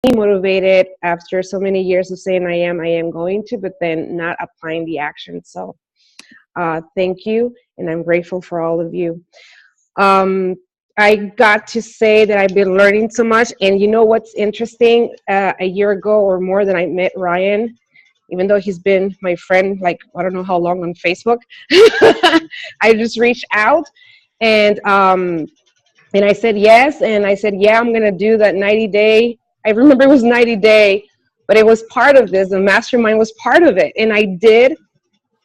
motivated after so many years of saying I am going to, but then not applying the action. So thank you, and I'm grateful for all of you. Um, I got to say that I've been learning so much, and you know what's interesting? A year ago or more that I met Ryan, even though he's been my friend like I don't know how long on Facebook. I just reached out and and I said yes, and I said yeah, I'm gonna do that 90-day. I remember it was 90-day, but it was part of this. The mastermind was part of it, and I did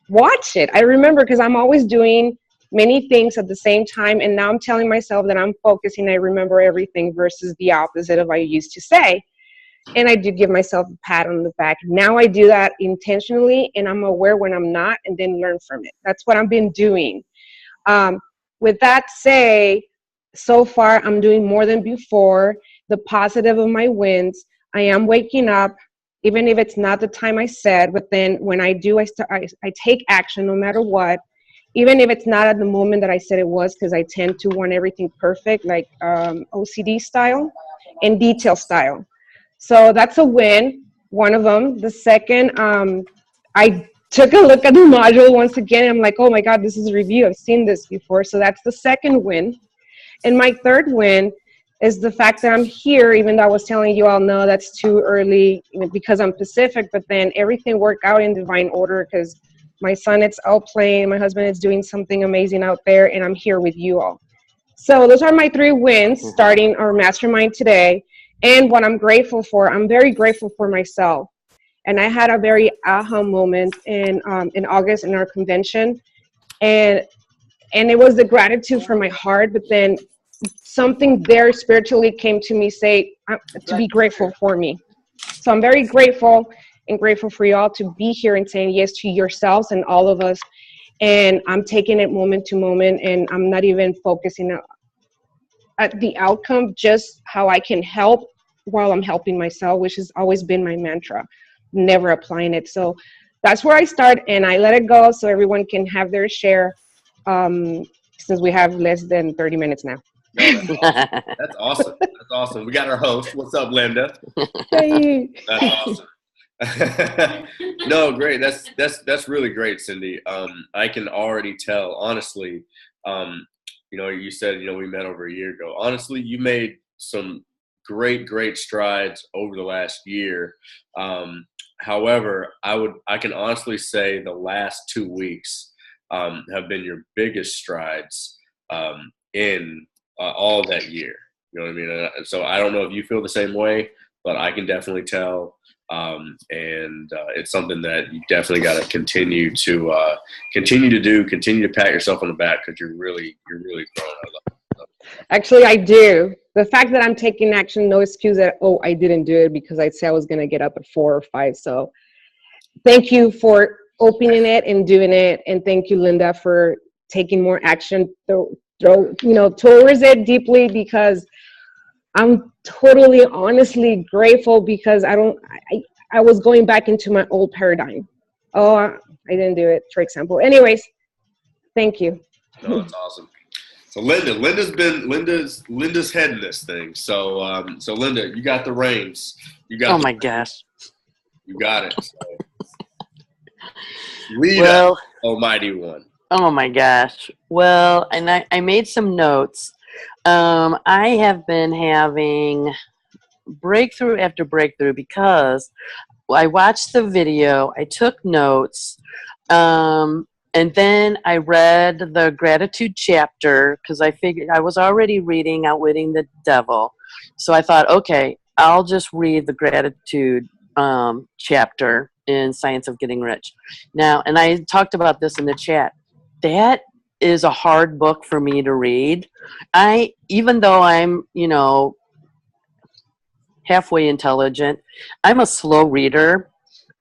watch it. I remember because I'm always doing many things at the same time, and now I'm telling myself that I'm focusing. I remember everything versus the opposite of I used to say. And I did give myself a pat on the back. Now I do that intentionally, and I'm aware when I'm not, and then learn from it. That's what I've been doing. Um, with that say, so far I'm doing more than before. The positive of my wins, I am waking up, even if it's not the time I said. But then when I do, I take action no matter what, even if it's not at the moment that I said it was, because I tend to want everything perfect, like OCD style and detail style. So that's a win, one of them. The second, I took a look at the module once again. I'm like, oh my God, this is a review. I've seen this before. So that's the second win. And my third win is the fact that I'm here, even though I was telling you all, no, that's too early because I'm Pacific, but then everything worked out in divine order because my son is out playing, my husband is doing something amazing out there, and I'm here with you all. So those are my three wins starting our mastermind today. And what I'm grateful for, I'm very grateful for myself. And I had a very aha moment in August in our convention. And it was the gratitude from my heart, but then something there spiritually came to me say to be grateful for me. So I'm very grateful and grateful for you all to be here and saying yes to yourselves and all of us. And I'm taking it moment to moment, and I'm not even focusing at the outcome, just how I can help while I'm helping myself, which has always been my mantra, never applying it. So that's where I start, and I let it go so everyone can have their share, since we have less than 30 minutes now. No, that's awesome. That's awesome. That's awesome. We got our host. What's up, Linda? Hey. That's awesome. No, great. That's really great, Cindy. I can already tell, honestly. You said we met over a year ago. Honestly, you made some great strides over the last year. However, I can honestly say the last 2 weeks have been your biggest strides in all that year. You know what I mean? So I don't know if you feel the same way, but I can definitely tell. It's something that you definitely got to continue to do, continue to pat yourself on the back because you're really growing. Actually, I do. The fact that I'm taking action, no excuse that, oh, I didn't do it because I said I was going to get up at 4 or 5. So thank you for opening it and doing it. And thank you, Linda, for taking more action towards it deeply, because I'm totally, honestly grateful because I was going back into my old paradigm. Oh, I didn't do it, for example. Anyways, thank you. No, that's awesome. So Linda's heading this thing. So Linda, you got the reins. My gosh. You got it. So. Lead up, Almighty One. Oh my gosh. Well, and I made some notes. I have been having breakthrough after breakthrough because I watched the video, I took notes, and then I read the gratitude chapter because I figured I was already reading Outwitting the Devil. So I thought, okay, I'll just read the gratitude chapter in Science of Getting Rich. Now, and I talked about this in the chat. That is a hard book for me to read. Even though I'm, halfway intelligent, I'm a slow reader.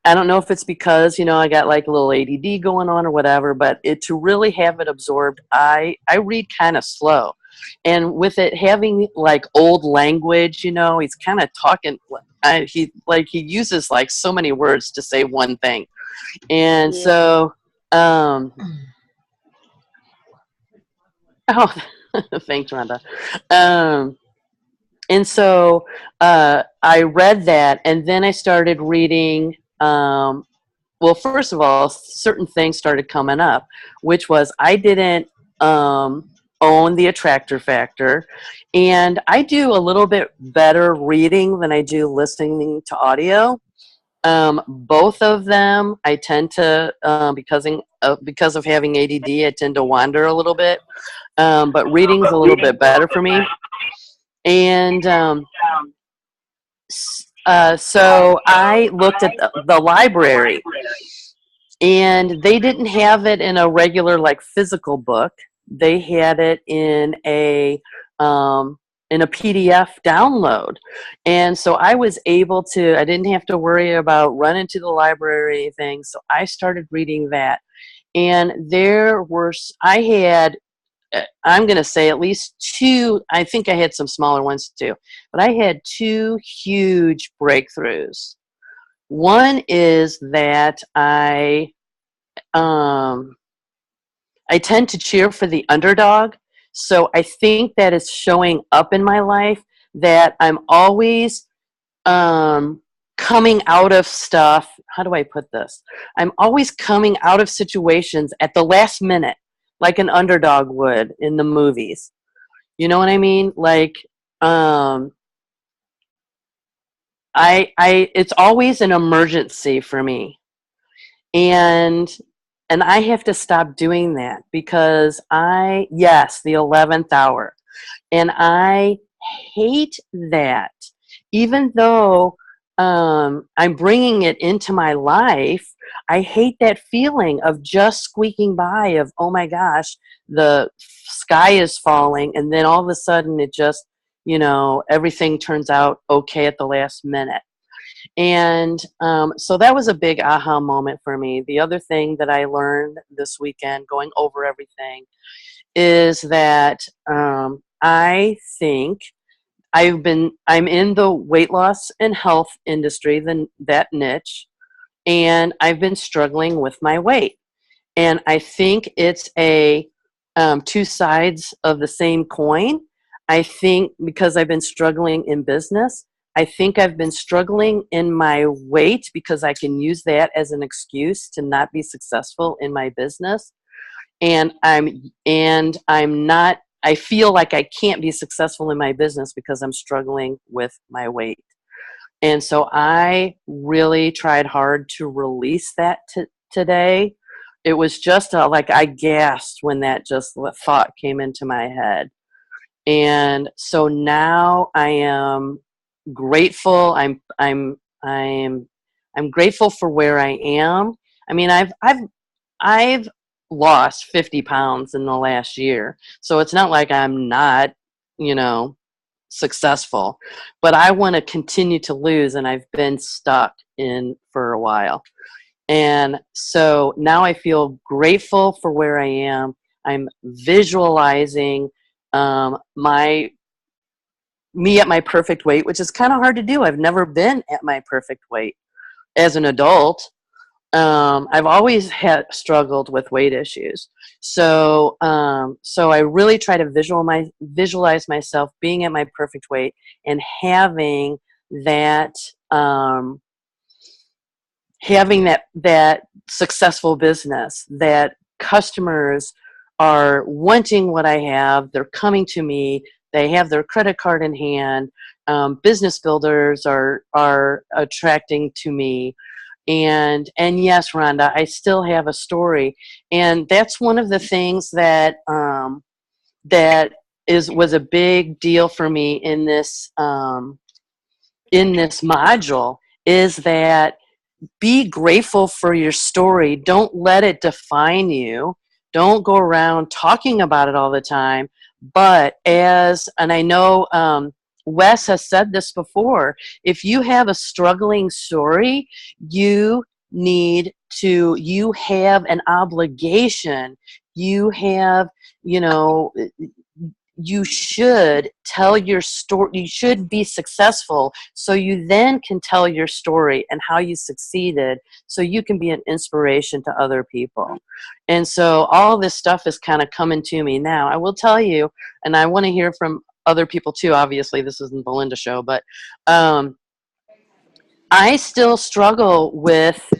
I don't know if it's because, I got like a little ADD going on or whatever, but to really have it absorbed, I read kind of slow. And with it having like old language, he's kind of talking, he uses like so many words to say one thing. And so, thanks, Rhonda. And so I read that, and then I started reading. Well, first of all, certain things started coming up, which was I didn't own the Attractor Factor, and I do a little bit better reading than I do listening to audio. Both of them, I tend to because of having ADD, I tend to wander a little bit. But reading's a little bit better for me, and so I looked at the library, and they didn't have it in a regular like physical book. They had it in a PDF download, and so I was able to. I didn't have to worry about running to the library or anything. So I started reading that, and I had. I'm going to say at least two. I think I had some smaller ones too, but I had two huge breakthroughs. One is that I tend to cheer for the underdog. So I think that is showing up in my life that I'm always coming out of stuff. How do I put this? I'm always coming out of situations at the last minute, like an underdog would in the movies. You know what I mean? Like, it's always an emergency for me. And I have to stop doing that because yes, the 11th hour. And I hate that. Even though I'm bringing it into my life, I hate that feeling of just squeaking by of, oh my gosh, the sky is falling. And then all of a sudden it just, everything turns out okay at the last minute. And so that was a big aha moment for me. The other thing that I learned this weekend, going over everything, is that I think I'm in the weight loss and health industry, that niche, and I've been struggling with my weight. And I think it's two sides of the same coin. I think because I've been struggling in business, I think I've been struggling in my weight because I can use that as an excuse to not be successful in my business. And I'm not, I feel like I can't be successful in my business because I'm struggling with my weight. And so I really tried hard to release that today. It was just like I gasped when that thought came into my head. And so now I am grateful. I'm grateful for where I am. I mean, I've lost 50 pounds in the last year, so it's not like I'm not, successful. But I want to continue to lose, and I've been stuck in for a while. And so now I feel grateful for where I am. I'm visualizing me at my perfect weight, which is kind of hard to do. I've never been at my perfect weight as an adult. I've always struggled with weight issues. So I really try to visualize myself being at my perfect weight and having that successful business, that customers are wanting what I have. They're coming to me. They have their credit card in hand. Business builders are attracting to me. And yes, Rhonda, I still have a story. And that's one of the things that was a big deal for me in this module, is that be grateful for your story. Don't let it define you. Don't go around talking about it all the time. But and I know Wes has said this before, if you have a struggling story, you have an obligation. You should tell your story. You should be successful, so you then can tell your story and how you succeeded, so you can be an inspiration to other people. And so all this stuff is kind of coming to me now. I will tell you, and I want to hear from other people too. Obviously, this isn't the Linda show, but I still struggle with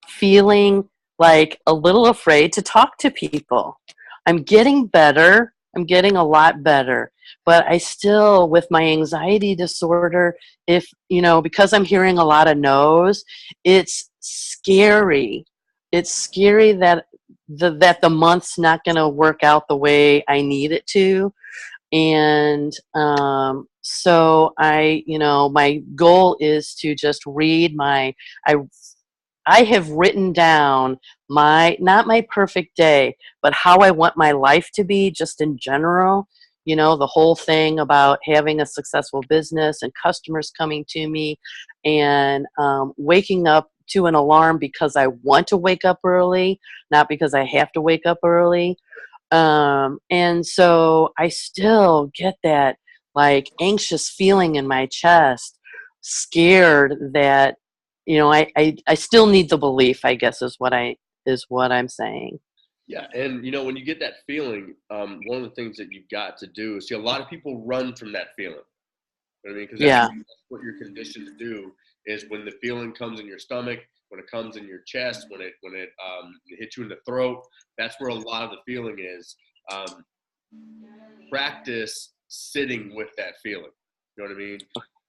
feeling like a little afraid to talk to people. I'm getting better. I'm getting a lot better. But I still, with my anxiety disorder, because I'm hearing a lot of no's, it's scary. It's scary that the month's not going to work out the way I need it to. And so my goal is to just read I have written down not my perfect day, but how I want my life to be just in general. The whole thing about having a successful business and customers coming to me, and waking up to an alarm because I want to wake up early, not because I have to wake up early. And so I still get that like anxious feeling in my chest, scared that, I still need the belief, I guess is what I'm saying. Yeah, and when you get that feeling, one of the things that you've got to do is see a lot of people run from that feeling. You know what I mean? Because Yeah. that's what you're conditioned to do. Is when the feeling comes in your stomach, when it comes in your chest, when it hits you in the throat. That's where a lot of the feeling is. Practice sitting with that feeling. You know what I mean?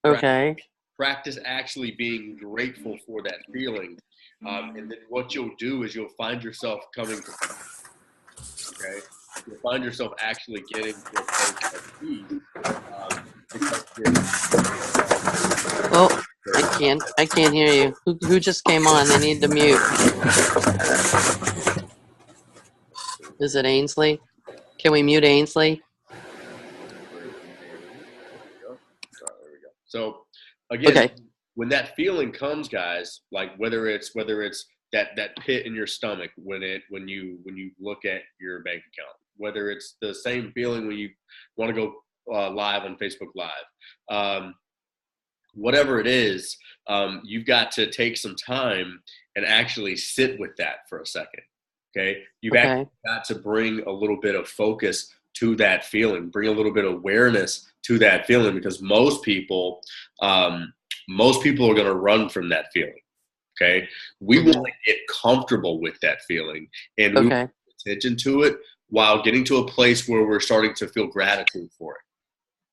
Okay. Practice actually being grateful for that feeling. And then what you'll do is you'll find yourself coming to okay? You'll find yourself actually getting to a place of peace. Oh, I can't hear you. Who just came on? They need to mute. Is it Ainsley? Can we mute Ainsley? There we go. So again, Okay. when that feeling comes, guys, like whether it's that pit in your stomach when you look at your bank account, whether it's the same feeling when you want to go live on Facebook Live, whatever it is, you've got to take some time and actually sit with that for a second. Okay, you've actually got to bring a little bit of focus to that feeling, bring a little bit of awareness to that feeling, because most people are going to run from that feeling. Okay, we want to get comfortable with that feeling, and we want to pay attention to it while getting to a place where we're starting to feel gratitude for it.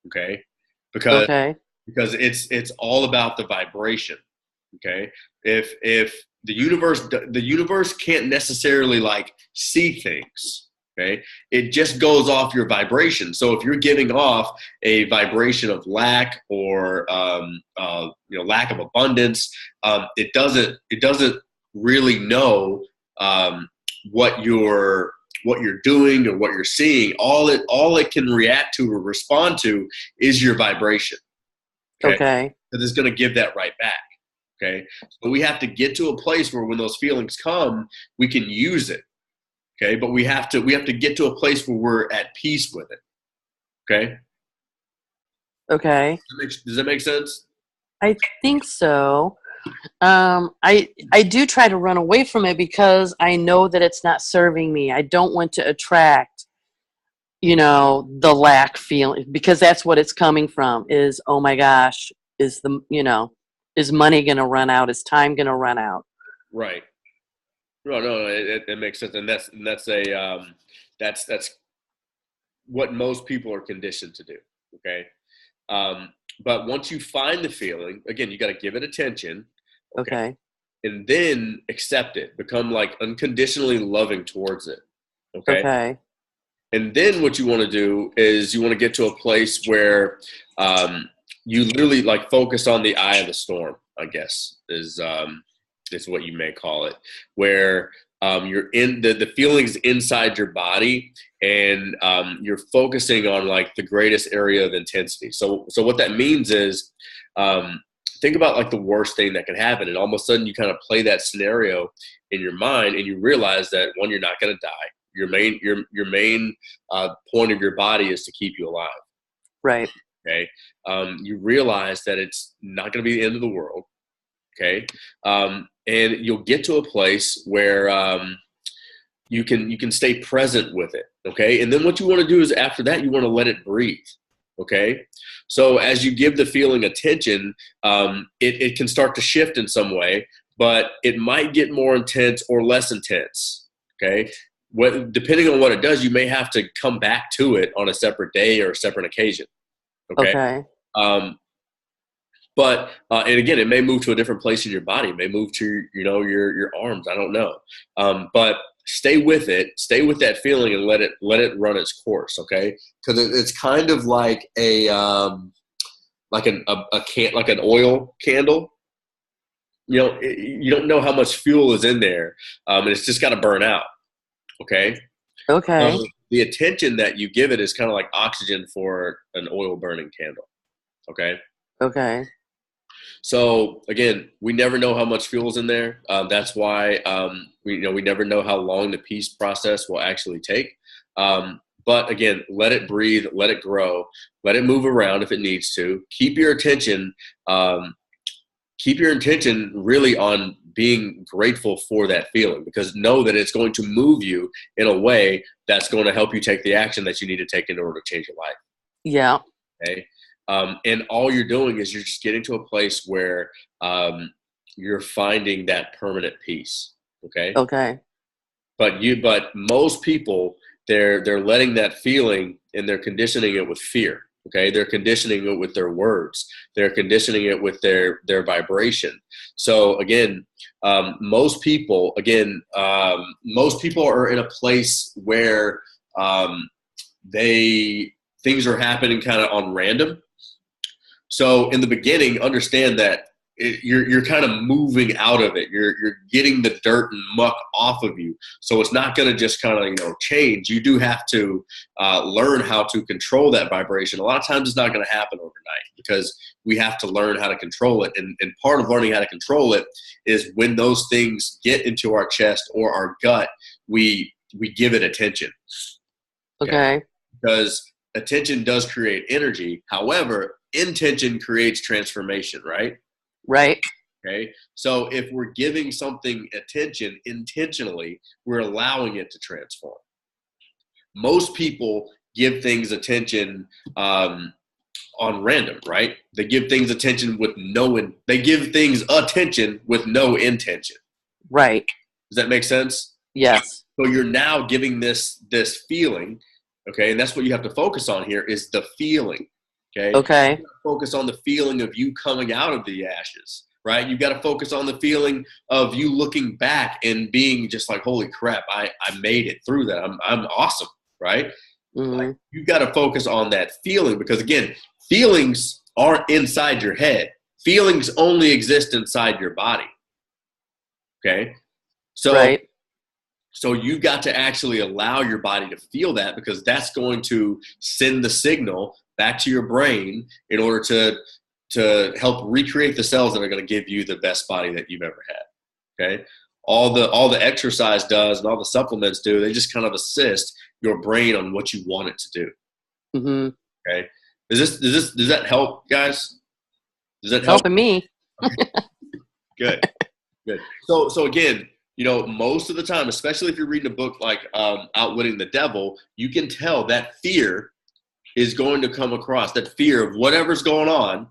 Okay, because it's all about the vibration. Okay, if the universe can't necessarily like see things. Okay, it just goes off your vibration. So if you're giving off a vibration of lack or lack of abundance, it doesn't really know what you're doing or what you're seeing. All it can react to or respond to is your vibration. Okay. Because it's going to give that right back. Okay. So we have to get to a place where when those feelings come, we can use it. Okay. But we have to get to a place where we're at peace with it. Okay. Okay. Does that make sense? I think so. I do try to run away from it because I know that it's not serving me. I don't want to attract, the lack feeling, because that's what it's coming from is, oh my gosh, is money going to run out? Is time going to run out? Right. No, it makes sense. And that's what most people are conditioned to do. Okay. But once you find the feeling, again, you got to give it attention. Okay. And then accept it, become like unconditionally loving towards it. Okay. And then what you want to do is you want to get to a place where you literally like focus on the eye of the storm, I guess is what you may call it, where you're in the feelings inside your body, and you're focusing on like the greatest area of intensity. So what that means is think about like the worst thing that could happen, and all of a sudden you kind of play that scenario in your mind, and you realize that one, you're not going to die. Your main point of your body is to keep you alive. Right. Okay. You realize that it's not going to be the end of the world. Okay. And you'll get to a place where you can stay present with it. Okay. And then what you want to do is after that, you want to let it breathe. Okay. So as you give the feeling attention, it can start to shift in some way, but it might get more intense or less intense. Okay. Depending on what it does, you may have to come back to it on a separate day or a separate occasion. Okay. Okay. But and again, it may move to a different place in your body. It may move to your arms. I don't know. But stay with it. Stay with that feeling and let it run its course. Okay, because it's kind of like like an oil candle. You don't know how much fuel is in there, and it's just got to burn out. Okay. Okay. The attention that you give it is kind of like oxygen for an oil burning candle. Okay. Okay. So again, we never know how much fuel is in there. That's why we never know how long the peace process will actually take. But again, let it breathe, let it grow, let it move around if it needs to. Keep your attention really on being grateful for that feeling, because know that it's going to move you in a way that's going to help you take the action that you need to take in order to change your life. Yeah. Okay. And all you're doing is you're just getting to a place where you're finding that permanent peace. Okay. Okay. But most people, they're letting that feeling and they're conditioning it with fear. Okay. They're conditioning it with their words. They're conditioning it with their vibration. So again, most people are in a place where things are happening kind of on random. So in the beginning, understand that you're kind of moving out of it. You're getting the dirt and muck off of you. So it's not going to just kind of change. You do have to learn how to control that vibration. A lot of times it's not going to happen overnight because we have to learn how to control it. And part of learning how to control it is when those things get into our chest or our gut, we give it attention. Okay. Because attention does create energy. However, intention creates transformation, right? Right. Okay. So if we're giving something attention intentionally, we're allowing it to transform. Most people give things attention on random, right? They give things attention with no intention. Right. Does that make sense? Yes. So you're now giving this feeling, okay, and that's what you have to focus on here is the feeling, okay? Okay. Focus on the feeling of you coming out of the ashes, right? You got to focus on the feeling of you looking back and being just like, holy crap, I made it through that. I'm awesome, right? Mm-hmm. Like, you got to focus on that feeling because, again, feelings aren't inside your head. Feelings only exist inside your body, okay? So. Right. So you got to actually allow your body to feel that because that's going to send the signal back to your brain in order to help recreate the cells that are going to give you the best body that you've ever had. Okay. All the exercise does and all the supplements do, they just kind of assist your brain on what you want it to do. Mm-hmm. Okay. Does that help, guys? Does that It's help? helping me. Good. Good. So again, most of the time, especially if you're reading a book like Outwitting the Devil, you can tell that fear is going to come across. That fear of whatever's going on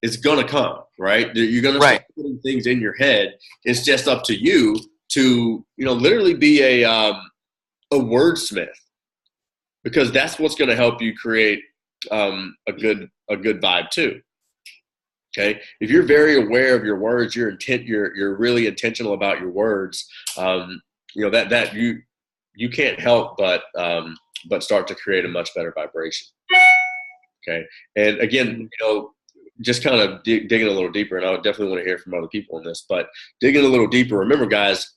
is going to come, right? You're going to start putting things in your head. It's just up to you to, literally be a wordsmith, because that's what's going to help you create a good vibe too. Okay. If you're very aware of your words, you're really intentional about your words. That you can't help but start to create a much better vibration. Okay. And again, just kind of digging a little deeper, and I would definitely want to hear from other people on this, but digging a little deeper. Remember, guys,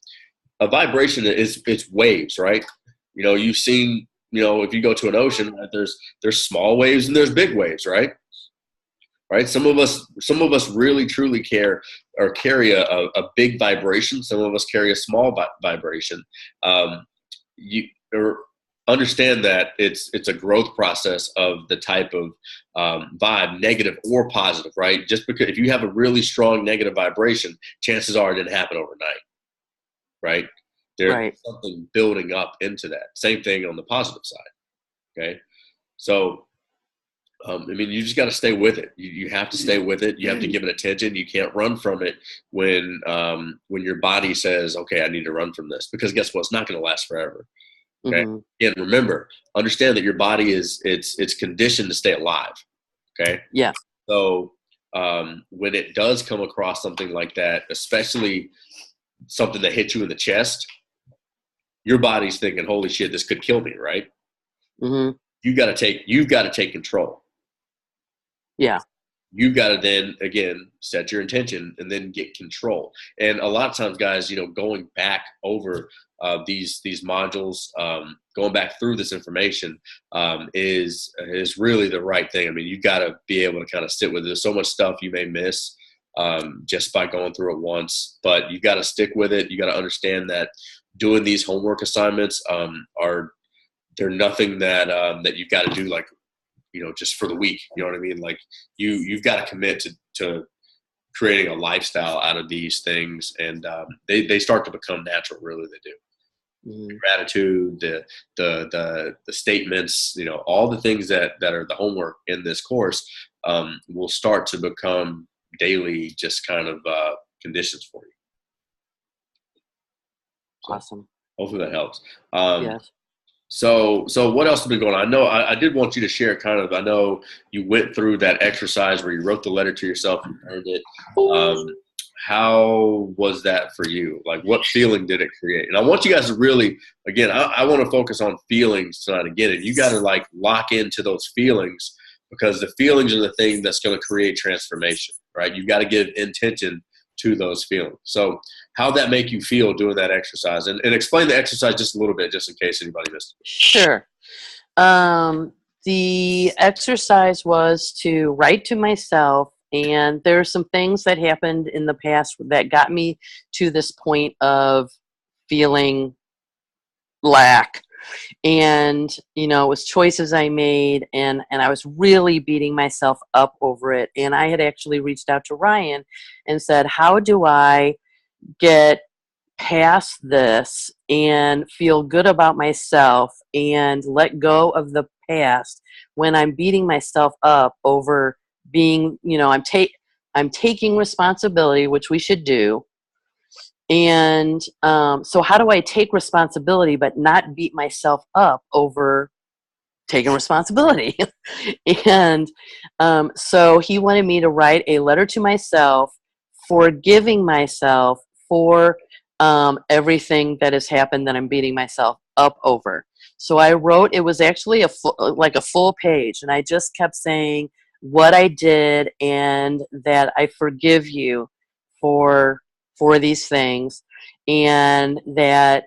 a vibration it's waves, right? You've seen, if you go to an ocean, right, there's small waves and there's big waves, right? Right. Some of us really truly care or carry a big vibration. Some of us carry a small vibration. You understand that it's a growth process of the type of vibe, negative or positive, right? Just because if you have a really strong negative vibration, chances are it didn't happen overnight, right? There's Right. something building up into that. Same thing on the positive side. Okay. So, I mean, you just got to stay with it. You have to stay with it. You have to give it attention. You can't run from it when your body says, okay, I need to run from this, because guess what? It's not going to last forever. Okay. Hmm. Again, remember, understand that your body it's conditioned to stay alive. Okay. Yes. So when it does come across something like that, especially something that hits you in the chest, your body's thinking, holy shit, this could kill me, right? Hmm. You've got to take control. Yeah. You've got to then again set your intention and then get control. And a lot of times, guys, going back over these modules, going back through this information is really the right thing. I mean, you got to be able to kind of sit with it. There's so much stuff you may miss just by going through it once, but you got to stick with it. You got to understand that doing these homework assignments they're nothing that you've got to do like, just for the week. You know what I mean? Like you've got to commit to creating a lifestyle out of these things, and they start to become natural. Really, they do. Hmm. Gratitude, the statements, all the things that are the homework in this course will start to become daily, just kind of conditions for you. So Awesome. hopefully that helps. Yes. So what else has been going on? I know I did want you to share kind of, I know you went through that exercise where you wrote the letter to yourself and earned it. How was that for you? Like, what feeling did it create? And I want you guys to really, again, I want to focus on feelings tonight again. And you got to like lock into those feelings, because the feelings are the thing that's going to create transformation, right? You've got to give intention to those feelings. So how'd that make you feel doing that exercise? And explain the exercise just a little bit, just in case anybody missed it. Sure. The exercise was to write to myself, and there are some things that happened in the past that got me to this point of feeling lack. And it was choices I made, and I was really beating myself up over it. And I had actually reached out to Ryan and said, how do I get past this and feel good about myself and let go of the past when I'm beating myself up over being, I'm taking responsibility, which we should do. And so how do I take responsibility but not beat myself up over taking responsibility? And so he wanted me to write a letter to myself, forgiving myself for everything that has happened that I'm beating myself up over. So I wrote, it was actually a full page, and I just kept saying what I did and that I forgive you for these things, and that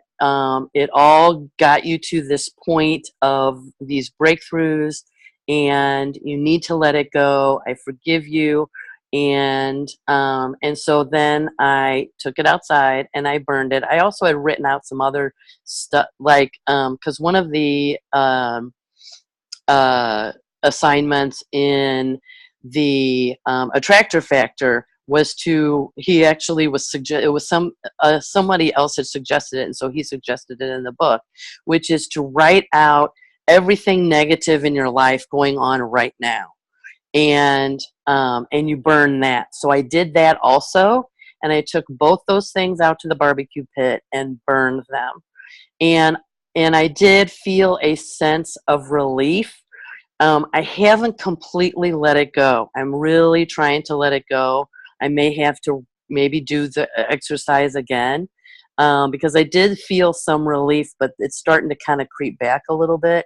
it all got you to this point of these breakthroughs, and you need to let it go. I forgive you. And so then I took it outside and I burned it. I also had written out some other stuff, like because one of the assignments in the Attractor Factor was he actually was it was somebody else had suggested it, and so he suggested it in the book, which is to write out everything negative in your life going on right now, and you burn that. So I did that also, and I took both those things out to the barbecue pit and burned them, and I did feel a sense of relief. I haven't completely let it go. I'm really trying to let it go. I may have to maybe do the exercise again, because I did feel some relief, but it's starting to kind of creep back a little bit.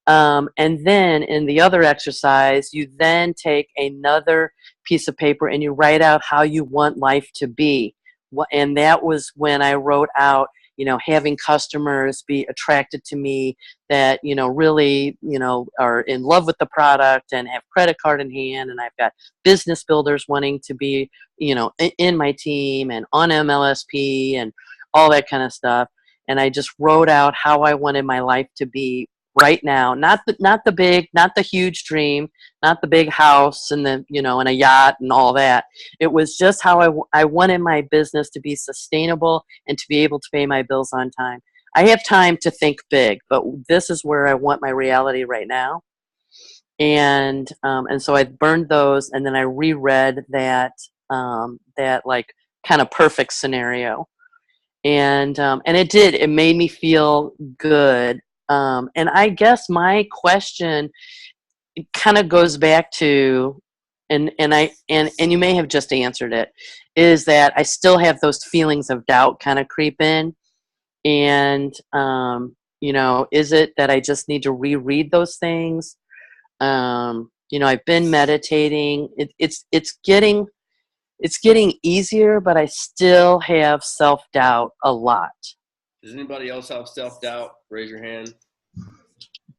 And then in the other exercise, you then take another piece of paper and you write out how you want life to be. And that was when I wrote out, having customers be attracted to me, that, really, are in love with the product and have credit card in hand. And I've got business builders wanting to be, in my team and on MLSP and all that kind of stuff. And I just wrote out how I wanted my life to be right now. Not the huge dream, not the big house and the, and a yacht and all that. It was just how I wanted my business to be sustainable and to be able to pay my bills on time. I have time to think big, but this is where I want my reality right now. And so I burned those, and then I reread that like kind of perfect scenario, and it made me feel good. And I guess my question kind of goes back to, and you may have just answered it, is that I still have those feelings of doubt kind of creep in, and is it that I just need to reread those things? I've been meditating. It's getting easier, but I still have self-doubt a lot. Does anybody else have self-doubt? Raise your hand.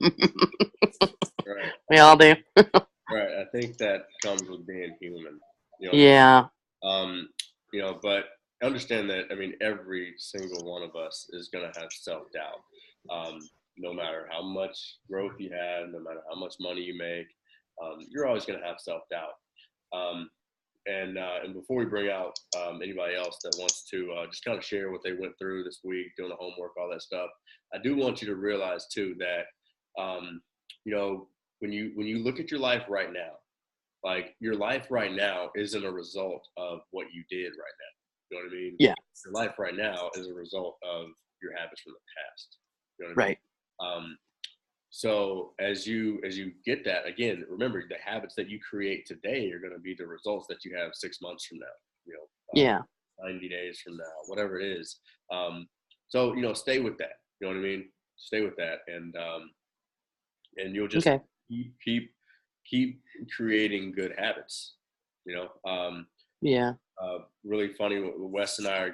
Right. We all do. Right. I think that comes with being human. Yeah. But understand that, I mean, every single one of us is going to have self-doubt. No matter how much growth you have, no matter how much money you make, you're always going to have self-doubt. And before we bring out anybody else that wants to just kind of share what they went through this week, doing the homework, all that stuff, I do want you to realize too that when you look at your life right now, like your life right now isn't a result of what you did right now. You know what I mean? Yeah. Your life right now is a result of your habits from the past. You know what I mean? Right. So as you get that, again, remember the habits that you create today are going to be the results that you have 6 months from now, 90 days from now, whatever it is. So, stay with that, you know what I mean? Stay with that. And you'll just keep creating good habits, really funny. Wes and I are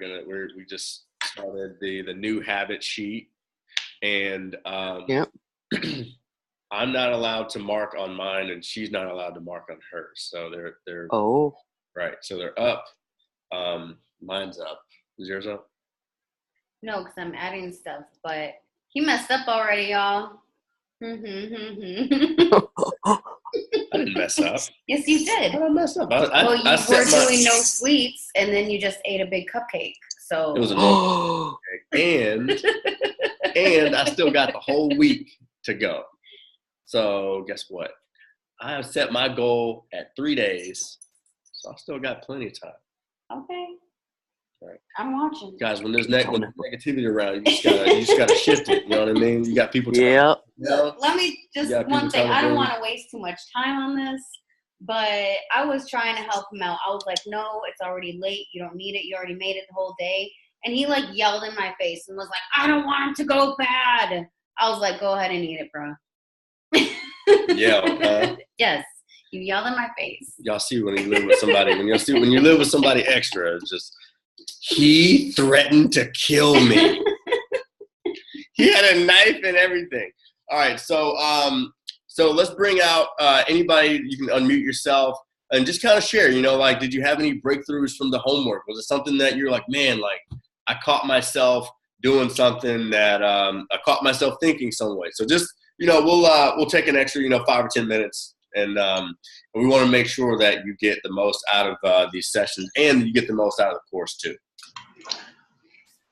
we just started the new habit sheet, and I'm not allowed to mark on mine, and she's not allowed to mark on hers. So they're right. So they're up. Mine's up. Is yours up? No, because I'm adding stuff, but he messed up already, y'all. I didn't mess up. Yes, you did. I didn't mess up. You were doing no sweets, and then you just ate a big cupcake. So it was a no cupcake, and I still got the whole week to go. So guess what? I have set my goal at 3 days, so I still got plenty of time. Okay. Right. I'm watching. Guys, when there's negativity around, you just gotta shift it. You know what I mean? You got people. Let me just one thing. I don't want to waste too much time on this, but I was trying to help him out. I was like, "No, it's already late. You don't need it. You already made it the whole day." And he like yelled in my face and was like, "I don't want it to go bad." I was like, "Go ahead and eat it, bro." Yeah. Yes, you yelled in my face. Y'all see when you live with somebody. When you live with somebody extra, it's just. He threatened to kill me. He had a knife and everything. All right, so let's bring out anybody. You can unmute yourself and just kind of share. Did you have any breakthroughs from the homework? Was it something that you're like, man, like I caught myself doing something that I caught myself thinking some way. So just we'll take an extra 5 or 10 minutes. And we want to make sure that you get the most out of these sessions, and you get the most out of the course too.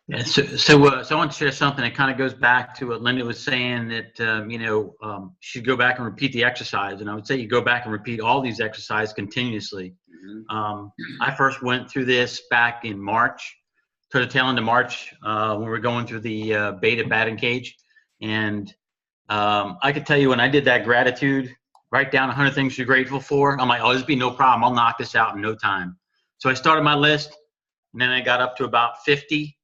Yeah, so I want to share something that kind of goes back to what Linda was saying, that you should go back and repeat the exercise. And I would say you go back and repeat all these exercises continuously. Mm-hmm. I first went through this back in March, to the tail end of March, when we were going through the beta batting cage, and I could tell you when I did that gratitude. Write down 100 things you're grateful for. I'm like, oh, this will be no problem. I'll knock this out in no time. So I started my list, and then I got up to about 50,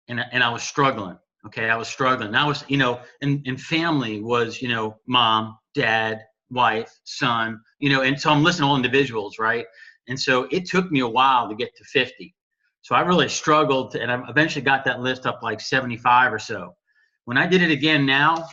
and I was struggling. Okay, I was struggling. I was, and family was, mom, dad, wife, son, and so I'm listing all individuals, right? And so it took me a while to get to 50. So I really struggled, and I eventually got that list up like 75 or so. When I did it again now,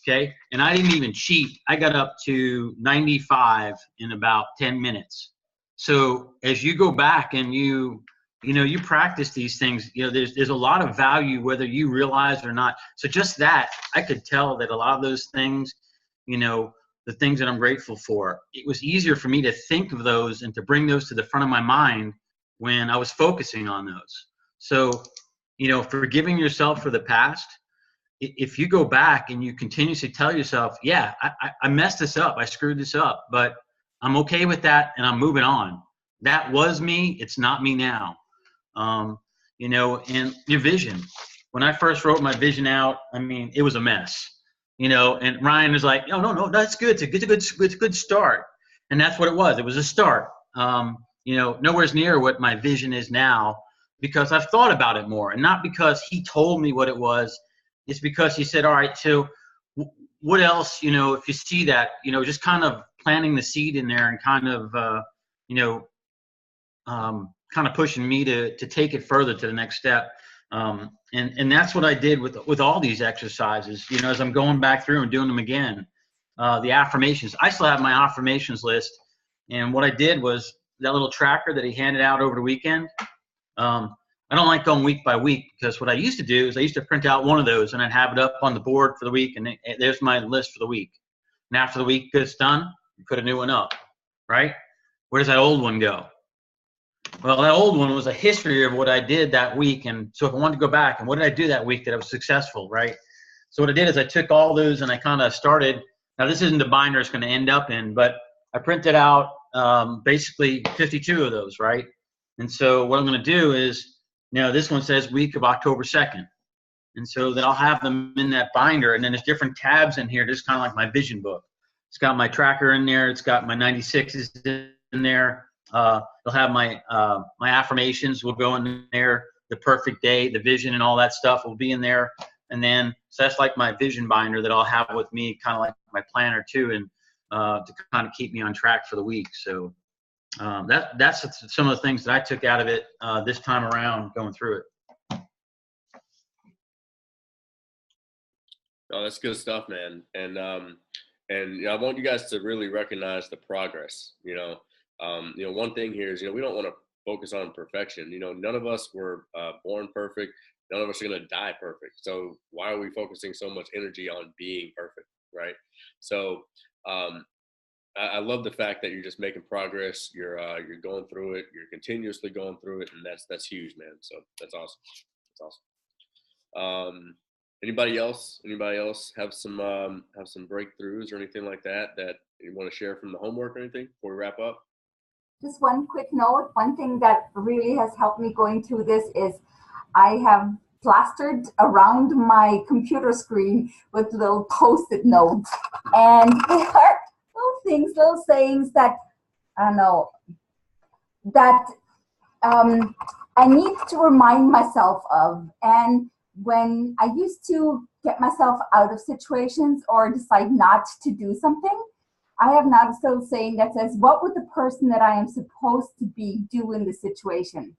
okay, and I didn't even cheat. I got up to 95 in about 10 minutes. So as you go back and you you practice these things, there's a lot of value whether you realize it or not. So just that, I could tell that a lot of those things, the things that I'm grateful for, it was easier for me to think of those and to bring those to the front of my mind when I was focusing on those. So, forgiving yourself for the past, if you go back and you continuously tell yourself, yeah, I messed this up, I screwed this up, but I'm okay with that and I'm moving on. That was me, it's not me now. And your vision. When I first wrote my vision out, it was a mess. And Ryan was like, no, that's good. It's a good start. And that's what it was. It was a start. Nowhere's near what my vision is now, because I've thought about it more, and not because he told me what it was. It's because he said, all right, so what else, if you see that, just kind of planting the seed in there and kind of, kind of pushing me to take it further to the next step. And that's what I did with all these exercises, as I'm going back through and doing them again. The affirmations, I still have my affirmations list. And what I did was that little tracker that he handed out over the weekend. I don't like going week by week, because what I used to do is I used to print out one of those and I'd have it up on the board for the week. And there's my list for the week. And after the week gets done, you put a new one up, right? Where does that old one go? Well, that old one was a history of what I did that week. And so if I wanted to go back, and what did I do that week that I was successful, right? So what I did is I took all those and I kind of started. Now, this isn't the binder it's going to end up in, but I printed out basically 52 of those, right? And so what I'm going to do is, this one says week of October 2nd. And so that I'll have them in that binder. And then there's different tabs in here, just kind of like my vision book. It's got my tracker in there. It's got my 96s in there. They'll have my affirmations will go in there, the perfect day, the vision, and all that stuff will be in there. And then, so that's like my vision binder that I'll have with me, kind of like my planner too, and to kind of keep me on track for the week. So that's some of the things that I took out of it this time around going through it. Oh, that's good stuff, man. And I want you guys to really recognize the progress. One thing here is, we don't want to focus on perfection. None of us were born perfect. None of us are going to die perfect. So why are we focusing so much energy on being perfect, right? So I love the fact that you're just making progress. You're going through it. You're continuously going through it, and that's huge, man. So that's awesome. That's awesome. Anybody else have some breakthroughs or anything like that you want to share from the homework or anything before we wrap up? Just one quick note. One thing that really has helped me going through this is I have plastered around my computer screen with little Post-it notes. And they are little sayings that, I don't know, that I need to remind myself of. And when I used to get myself out of situations or decide not to do something, I have now this little saying that says, what would the person that I am supposed to be do in this situation?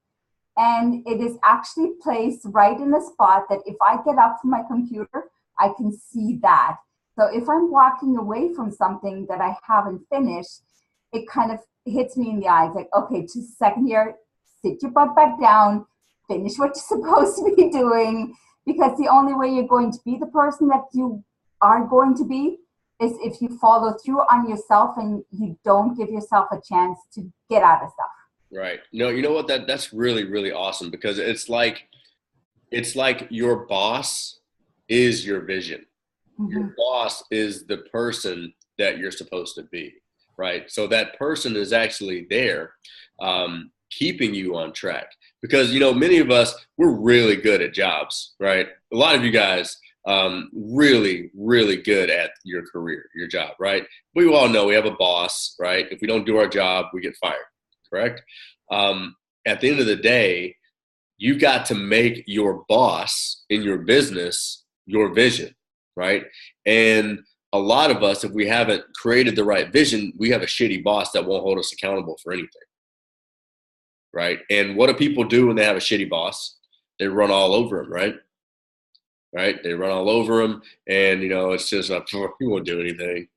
And it is actually placed right in the spot that if I get up from my computer, I can see that. So if I'm walking away from something that I haven't finished, it kind of hits me in the eyes like, okay, just a second here, sit your butt back down, finish what you're supposed to be doing, because the only way you're going to be the person that you are going to be is if you follow through on yourself and you don't give yourself a chance to get out of stuff. Right. No, you know what? That's really, really awesome, because it's like your boss is your vision. Mm-hmm. Your boss is the person that you're supposed to be, right? So that person is actually there keeping you on track, because, many of us, we're really good at jobs, right? A lot of you guys really, really good at your career, your job, right? We all know we have a boss, right? If we don't do our job, we get fired, correct? At the end of the day, you got to make your boss in your business your vision, right? And a lot of us, if we haven't created the right vision, we have a shitty boss that won't hold us accountable for anything, right? And what do people do when they have a shitty boss? They run all over them, right? Right? They run all over them, and, it's just like, he won't do anything.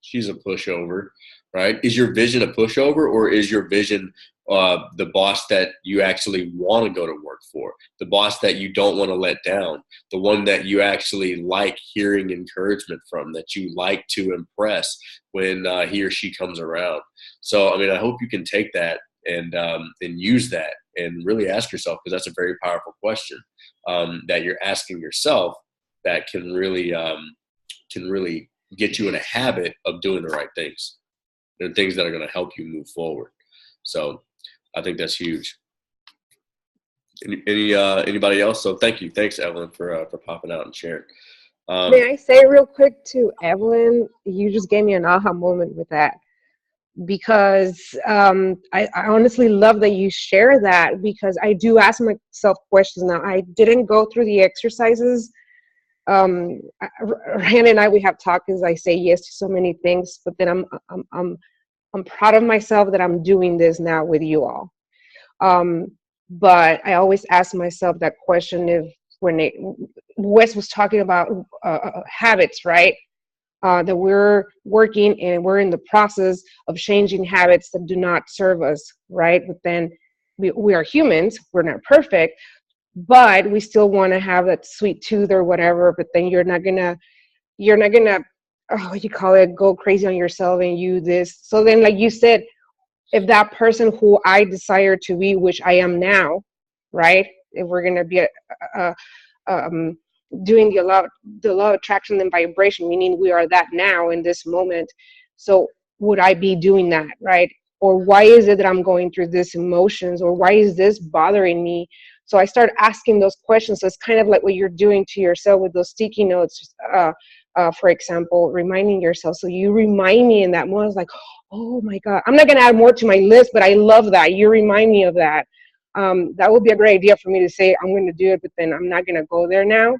She's a pushover, right? Is your vision a pushover, or is your vision the boss that you actually want to go to work for, the boss that you don't want to let down, the one that you actually like hearing encouragement from, that you like to impress when he or she comes around. So, I mean, I hope you can take that and use that and really ask yourself, because that's a very powerful question that you're asking yourself that can really get you in a habit of doing the right things and things that are going to help you move forward. So I think that's huge. Anybody else? So thanks Evelyn for popping out and sharing. May I say real quick to Evelyn, you just gave me an aha moment with that, because I honestly love that you share that, because I do ask myself questions now. I didn't go through the exercises. Ryan and I, we have talked, because I say yes to so many things, but then I'm proud of myself that I'm doing this now with you all. But I always ask myself that question when Wes was talking about habits, right? That we're working and we're in the process of changing habits that do not serve us, right? But then we are humans, we're not perfect, but we still want to have that sweet tooth or whatever. But then you're not gonna what you call it, go crazy on yourself and you this. So then, like you said, if that person who I desire to be, which I am now, right? If we're gonna be doing the law of attraction and vibration, meaning we are that now in this moment. So would I be doing that, right? Or why is it that I'm going through this emotions, or why is this bothering me? So I start asking those questions. So it's kind of like what you're doing to yourself with those sticky notes, for example, reminding yourself. So you remind me in that moment, like, oh my God, I'm not going to add more to my list, but I love that. You remind me of that. That would be a great idea for me to say, I'm going to do it, but then I'm not going to go there now.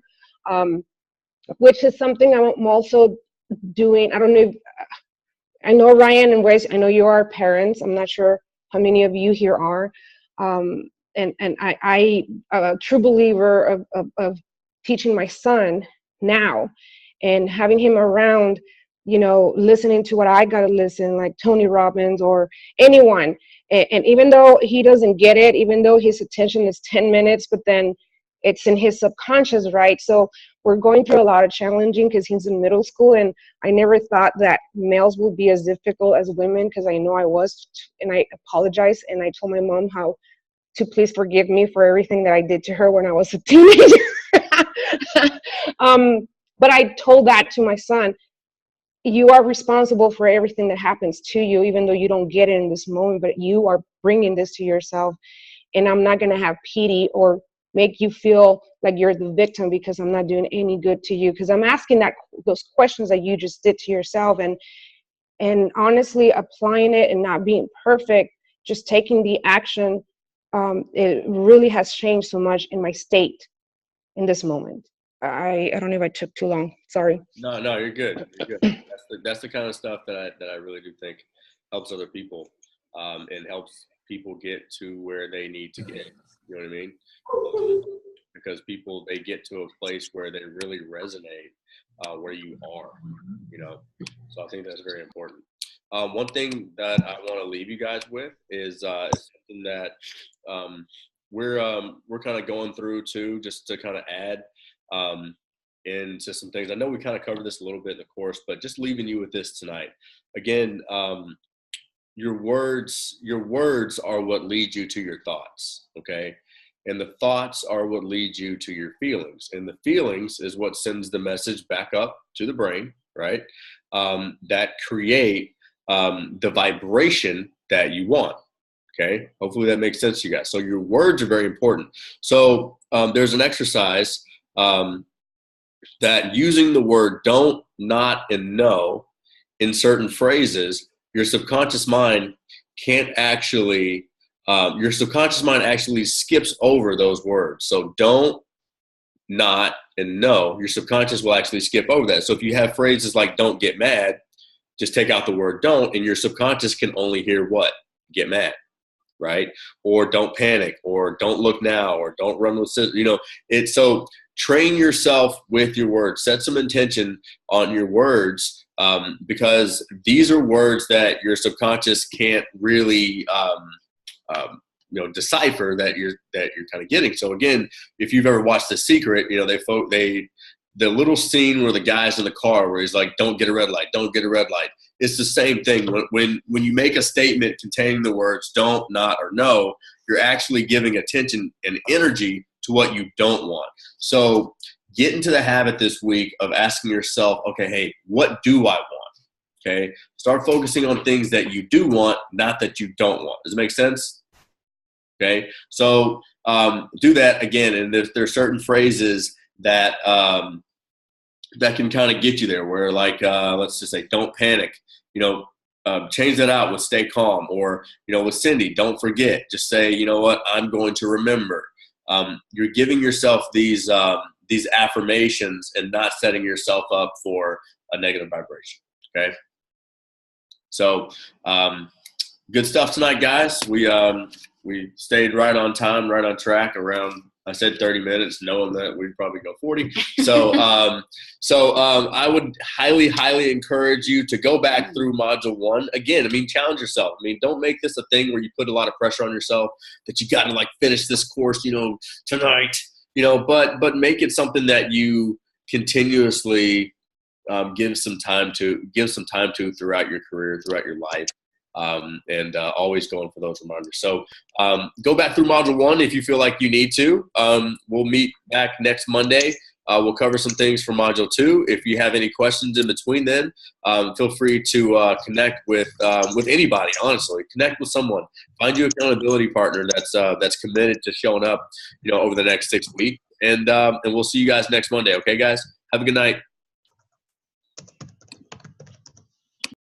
Which is something I'm also doing. I don't know if, I know Ryan and Wes, I know you are parents. I'm not sure how many of you here are. And I'm a true believer of teaching my son now and having him around, listening to what I got to listen, like Tony Robbins or anyone. And even though he doesn't get it, even though his attention is 10 minutes, but then it's in his subconscious, right? So we're going through a lot of challenging, because he's in middle school, and I never thought that males would be as difficult as women, because I know I was, and I apologize. And I told my mom how to please forgive me for everything that I did to her when I was a teenager. But I told that to my son. You are responsible for everything that happens to you, even though you don't get it in this moment, but you are bringing this to yourself. And I'm not going to have pity or make you feel like you're the victim because I'm not doing any good to you. Because I'm asking those questions that you just did to yourself, and honestly applying it and not being perfect, just taking the action. It really has changed so much in my state in this moment. I don't know if I took too long. Sorry. No, you're good. You're good. That's the kind of stuff that I really do think helps other people, and helps people get to where they need to get. You know what I mean? Because people, they get to a place where they really resonate where you are. So I think that's very important. One thing that I want to leave you guys with is something that we're kind of going through too, just to kind of add into some things. I know we kind of covered this a little bit in the course, but just leaving you with this tonight. Again, your words are what lead you to your thoughts, okay? And the thoughts are what lead you to your feelings. And the feelings is what sends the message back up to the brain, right? That create the vibration that you want, okay? Hopefully that makes sense to you guys. So your words are very important. So there's an exercise that using the word don't, not, and no in certain phrases, your subconscious mind can't actually, your subconscious mind actually skips over those words. So don't, not, and no, your subconscious will actually skip over that. So if you have phrases like don't get mad, just take out the word don't, and your subconscious can only hear what? Get mad, right? Or don't panic, or don't look now, or don't run with, it's so train yourself with your words. Set some intention on your words, because these are words that your subconscious can't really decipher that you're kind of getting. So again, if you've ever watched The Secret, the little scene where the guy's in the car where he's like, "Don't get a red light, don't get a red light." It's the same thing. When you make a statement containing the words "don't," "not," or "no," you're actually giving attention and energy to what you don't want. So get into the habit this week of asking yourself, okay, hey, what do I want? Okay, start focusing on things that you do want, not that you don't want. Does it make sense? Okay, so do that again, and there's certain phrases that that can kind of get you there. Where like let's just say, "Don't panic." Change that out with "stay calm," or with Cindy, "Don't forget." Just say, "You know what? I'm going to remember." You're giving yourself these affirmations and not setting yourself up for a negative vibration. Okay. So good stuff tonight, guys. We stayed right on time, right on track. Around, I said 30 minutes, knowing that we'd probably go 40. So I would highly encourage you to go back through Module 1 again. Challenge yourself. Don't make this a thing where you put a lot of pressure on yourself that you got to finish this course, tonight. But make it something that you continuously give some time to throughout your career, throughout your life. And always going for those reminders. So go back through Module 1 if you feel like you need to. We'll meet back next Monday. We'll cover some things for Module 2. If you have any questions in between then, feel free to connect with anybody, honestly. Connect with someone. Find you an accountability partner that's committed to showing up over the next 6 weeks. And we'll see you guys next Monday. Okay, guys? Have a good night.